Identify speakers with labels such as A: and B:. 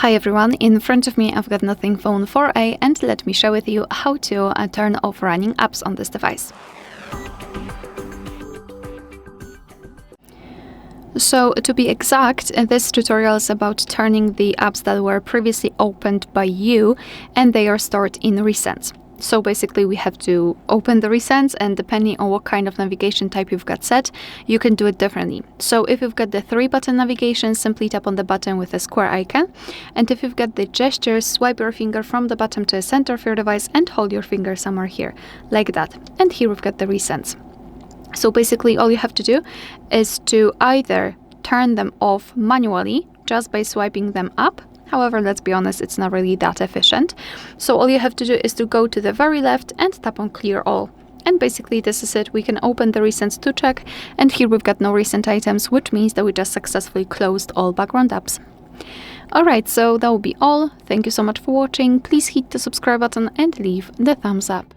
A: Hi everyone, in front of me I've got Nothing Phone 4a and let me share with you how to turn off running apps on this device. So to be exact, this tutorial is about turning the apps that were previously opened by you and they are stored in recents. So basically we have to open the recents, and depending on what kind of navigation type you've got set, you can do it differently. So if you've got the 3-button navigation, simply tap on the button with a square icon. And if you've got the gesture, swipe your finger from the bottom to the center of your device and hold your finger somewhere here, like that. And here we've got the recents. So basically all you have to do is to either turn them off manually just by swiping them up. However, let's be honest, it's not really that efficient. So all you have to do is to go to the very left and tap on clear all. And basically this is it. We can open the recents to check. And here we've got no recent items, which means that we just successfully closed all background apps. Alright, so that will be all. Thank you so much for watching. Please hit the subscribe button and leave the thumbs up.